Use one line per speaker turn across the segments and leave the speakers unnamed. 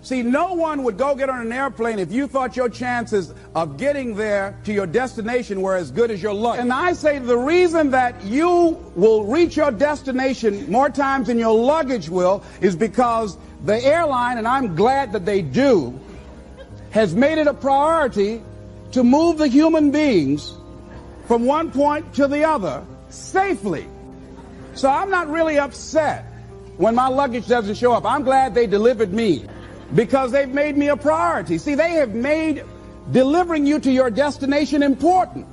See, no one would go get on an airplane if you thought your chances of getting there to your destination were as good as your luck. And I say the reason that you will reach your destination more times than your luggage will is because the airline, and I'm glad that they do, has made it a priority to move the human beings from one point to the other safely. So I'm not really upset when my luggage doesn't show up. I'm glad they delivered me, because they've made me a priority. See, they have made delivering you to your destination important.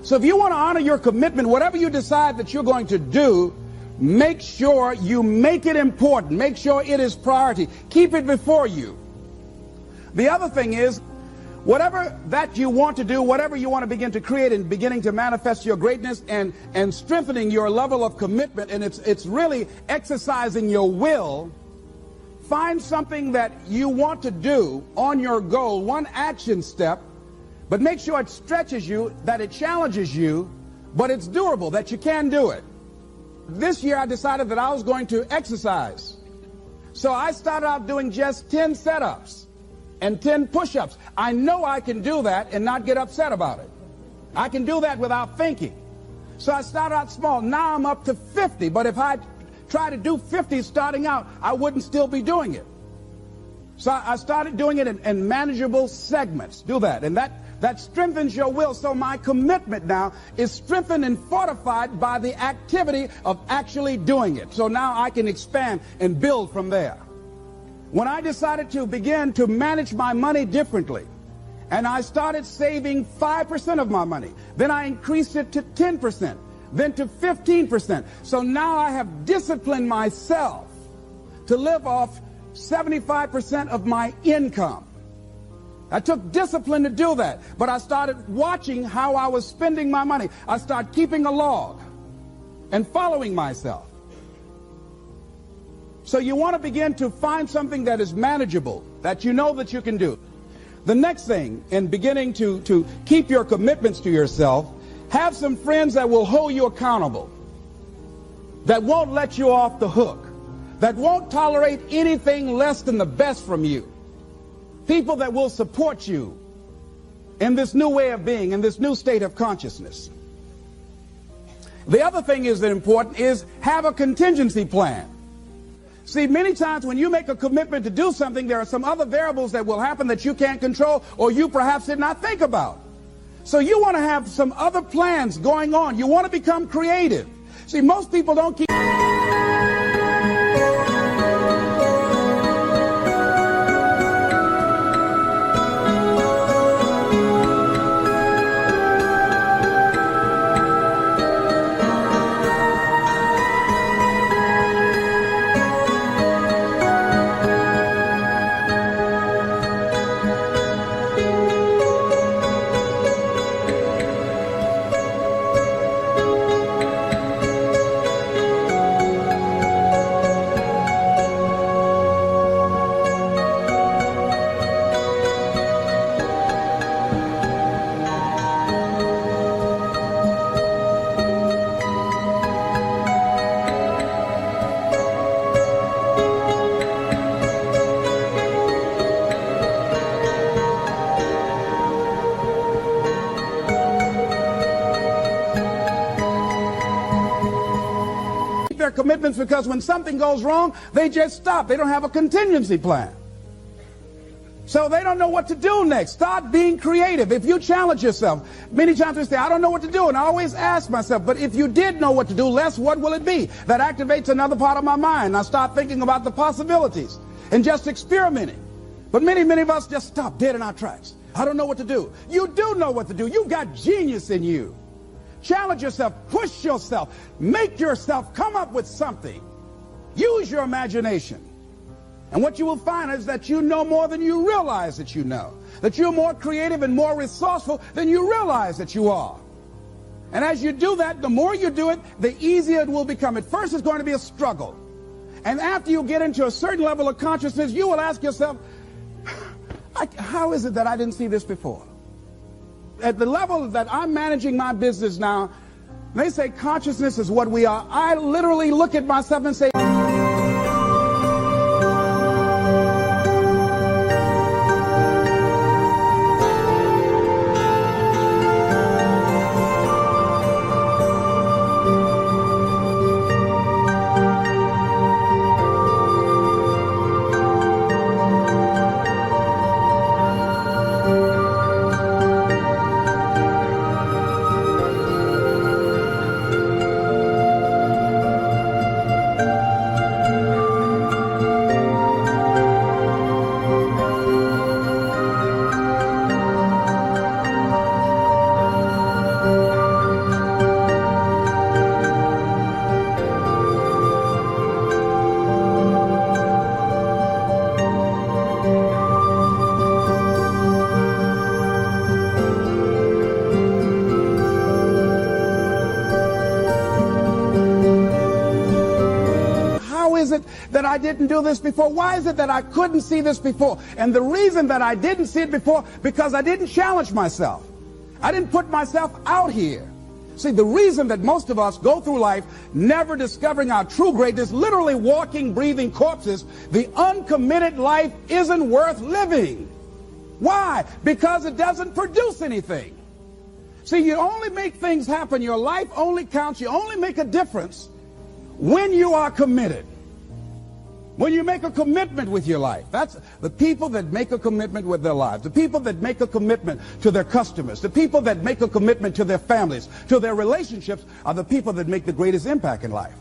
So if you want to honor your commitment, whatever you decide that you're going to do, make sure you make it important. Make sure it is priority. Keep it before you. The other thing is, whatever that you want to do, whatever you want to begin to create and beginning to manifest your greatness and strengthening your level of commitment, and it's really exercising your will. Find something that you want to do on your goal, one action step, but make sure it stretches you, that it challenges you, but it's doable, that you can do it. This year I decided that I was going to exercise. So I started out doing just 10 setups and 10 push-ups. I know I can do that and not get upset about it. I can do that without thinking. So I started out small. Now I'm up to 50, but if I try to do 50 starting out, I wouldn't still be doing it. So I started doing it in manageable segments. Do that, and that strengthens your will. So my commitment now is strengthened and fortified by the activity of actually doing it. So now I can expand and build from there. When I decided to begin to manage my money differently, and I started saving 5% of my money, then I increased it to 10%. Then to 15%. So now I have disciplined myself to live off 75% of my income. I took discipline to do that, but I started watching how I was spending my money. I started keeping a log and following myself. So you want to begin to find something that is manageable, that you know that you can do. The next thing in beginning to keep your commitments to yourself, have some friends that will hold you accountable, that won't let you off the hook, that won't tolerate anything less than the best from you. People that will support you in this new way of being, in this new state of consciousness. The other thing is that important is have a contingency plan. See, many times when you make a commitment to do something, there are some other variables that will happen that you can't control or you perhaps did not think about. So you want to have some other plans going on. You want to become creative. See, most people don't keep... their commitments, because when something goes wrong, they just stop. They don't have a contingency plan. So they don't know what to do next. Start being creative. If you challenge yourself, many times we say, I don't know what to do. And I always ask myself, but if you did know what to do, Les, what will it be? That activates another part of my mind. I start thinking about the possibilities and just experimenting. But many of us just stop dead in our tracks. I don't know what to do. You do know what to do. You've got genius in you. Challenge yourself, push yourself, make yourself come up with something. Use your imagination. And what you will find is that you know more than you realize that you know. That you're more creative and more resourceful than you realize that you are. And as you do that, the more you do it, the easier it will become. At first, it's going to be a struggle. And after you get into a certain level of consciousness, you will ask yourself, how is it that I didn't see this before? At the level that I'm managing my business now, they say consciousness is what we are. I literally look at myself and say, is it that I didn't do this before? Why is it that I couldn't see this before? And the reason that I didn't see it before, because I didn't challenge myself. I didn't put myself out here. See, the reason that most of us go through life never discovering our true greatness, literally walking, breathing corpses, the uncommitted life isn't worth living. Why? Because it doesn't produce anything. See, you only make things happen. Your life only counts. You only make a difference when you are committed. When you make a commitment with your life. That's the people that make a commitment with their lives. The people that make a commitment to their customers. The people that make a commitment to their families, to their relationships, are the people that make the greatest impact in life.